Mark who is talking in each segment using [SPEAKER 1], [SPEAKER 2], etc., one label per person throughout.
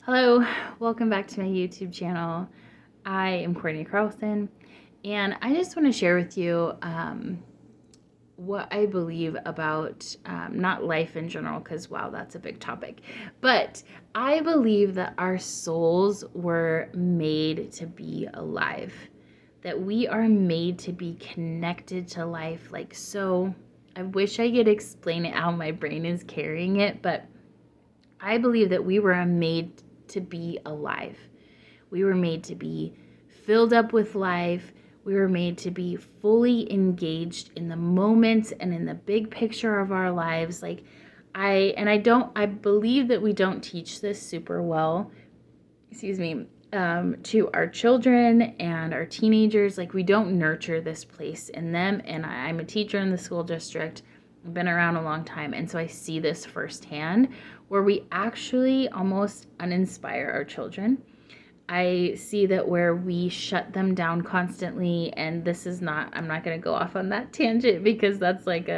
[SPEAKER 1] Hello, welcome back to my YouTube channel. I am Courtney Carlson, and I just want to share with you what I believe about not life in general, because wow, that's a big topic. But I believe that our souls were made to be alive, that we are made to be connected to life. Like, so I wish I could explain it how my brain is carrying it, but I believe that we were made to be alive. We were made to be filled up with life. We were made to be fully engaged in the moments and in the big picture of our lives. I believe that we don't teach this super well, to our children and our teenagers. Like, we don't nurture this place in them. And I'm a teacher in the school district. I've been around a long time. And so I see this firsthand where we actually almost uninspire our children. I see that where we shut them down constantly, and I'm not going to go off on that tangent because that's like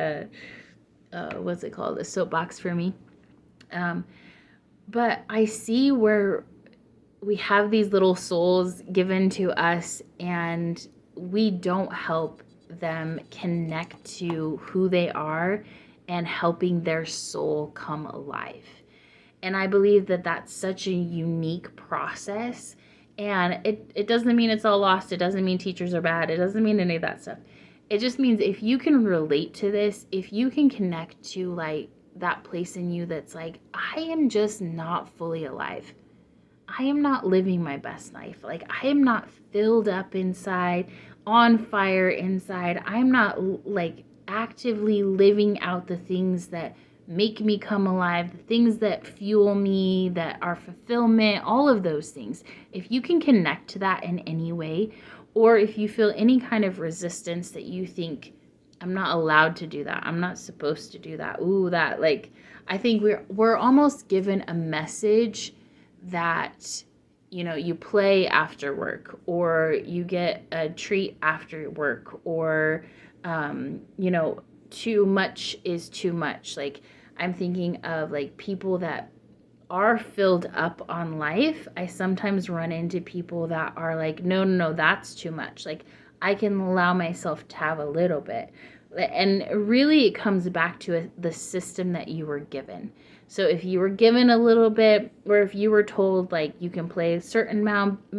[SPEAKER 1] what's it called? A soapbox for me. But I see where we have these little souls given to us, and we don't help them connect to who they are and helping their soul come alive. And I believe that that's such a unique process. And it doesn't mean it's all lost. It doesn't mean teachers are bad. It doesn't mean any of that stuff. It just means if you can relate to this, if you can connect to like that place in you that's like, I am just not fully alive. I am not living my best life. Like, I am not filled up inside, on fire inside. I'm not like actively living out the things that make me come alive, the things that fuel me, that are fulfillment, all of those things. If you can connect to that in any way, or if you feel any kind of resistance that you think, I'm not allowed to do that, I'm not supposed to do that, I think we're almost given a message that, you play after work, or you get a treat after work, or too much is too much. Like, I'm thinking of like people that are filled up on life. I sometimes run into people that are like, no, that's too much. Like, I can allow myself to have a little bit. And really, it comes back to the system that you were given. So if you were given a little bit, or if you were told like you can play a certain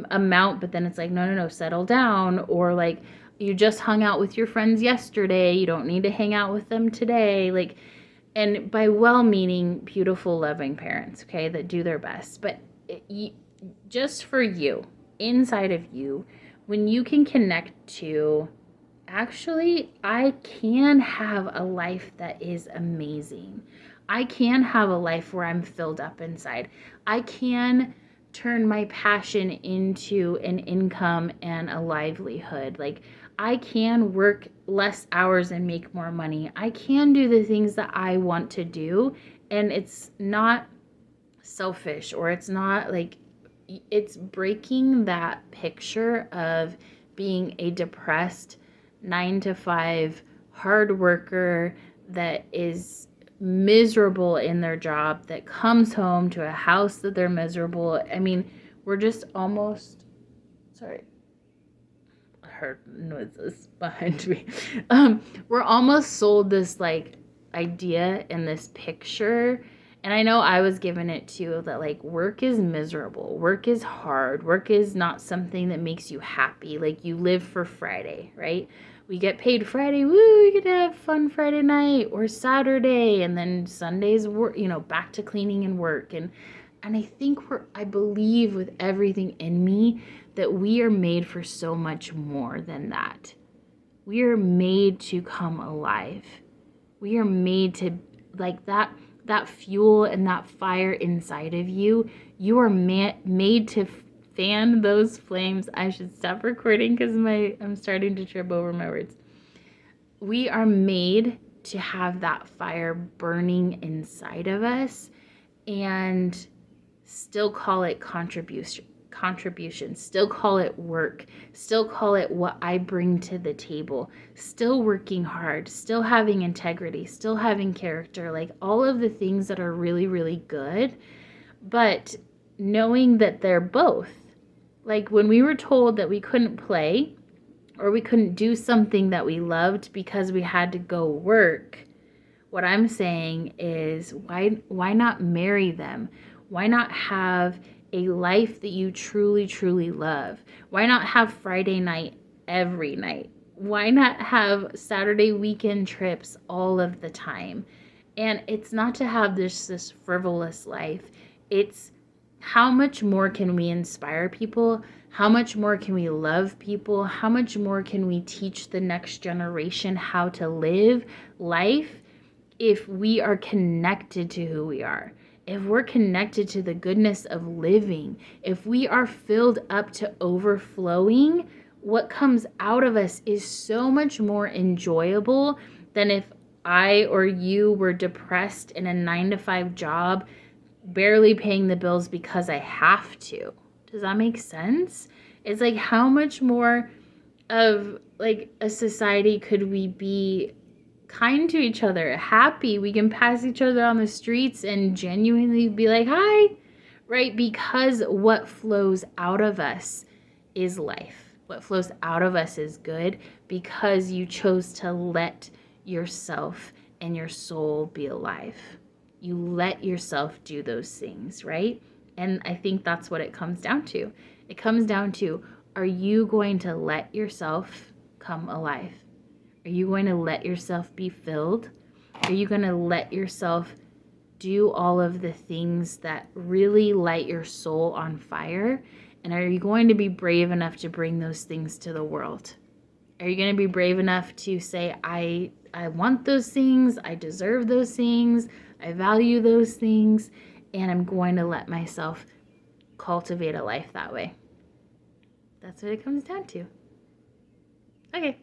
[SPEAKER 1] amount, but then it's like, no, settle down, or like you just hung out with your friends yesterday, you don't need to hang out with them today, like, and by well-meaning, beautiful, loving parents, okay, that do their best, but just for you, inside of you, when you can connect to, actually, I can have a life that is amazing. I can have a life where I'm filled up inside. I can turn my passion into an income and a livelihood. Like, I can work less hours and make more money. I can do the things that I want to do, and it's not selfish, or it's not like, it's breaking that picture of being a depressed 9 to 5 hard worker that is miserable in their job, that comes home to a house that they're miserable. I mean, we're just almost, sorry, I heard noises behind me. We're almost sold this like idea and this picture. And I know I was given it too, that like work is miserable, work is hard, work is not something that makes you happy. Like, you live for Friday, right? We get paid Friday, woo, we get to have fun Friday night or Saturday, and then Sunday's work, back to cleaning and work. And I believe with everything in me that we are made for so much more than that. We are made to come alive. We are made to, like, that fuel and that fire inside of you. You are made to fan those flames. I should stop recording because I'm starting to trip over my words. We are made to have that fire burning inside of us, and still call it contribution, still call it work, still call it what I bring to the table, still working hard, still having integrity, still having character, like all of the things that are really, really good. But knowing that they're both. Like when we were told that we couldn't play or we couldn't do something that we loved because we had to go work, what I'm saying is why not marry them? Why not have a life that you truly, truly love? Why not have Friday night every night? Why not have Saturday weekend trips all of the time? And it's not to have this frivolous life. It's how much more can we inspire people? How much more can we love people? How much more can we teach the next generation how to live life if we are connected to who we are? If we're connected to the goodness of living, if we are filled up to overflowing, what comes out of us is so much more enjoyable than if I or you were depressed in a 9-to-5 job, barely paying the bills because I have to. Does that make sense? It's like, how much more of like a society could we be kind to each other, happy? We can pass each other on the streets and genuinely be like, hi, right? Because what flows out of us is life. What flows out of us is good because you chose to let yourself and your soul be alive. You let yourself do those things, right? And I think that's what it comes down to. It comes down to, are you going to let yourself come alive? Are you going to let yourself be filled? Are you going to let yourself do all of the things that really light your soul on fire? And are you going to be brave enough to bring those things to the world? Are you going to be brave enough to say, I want those things, I deserve those things, I value those things, and I'm going to let myself cultivate a life that way? That's what it comes down to. Okay.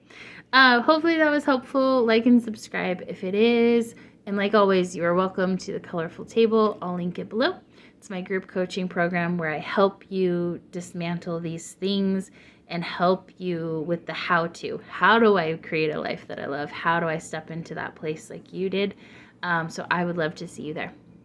[SPEAKER 1] Hopefully that was helpful. Like and subscribe if it is. And like always, you are welcome to the Colorful Table. I'll link it below. It's my group coaching program where I help you dismantle these things and help you with the how-to. How do I create a life that I love? How do I step into that place like you did? So I would love to see you there.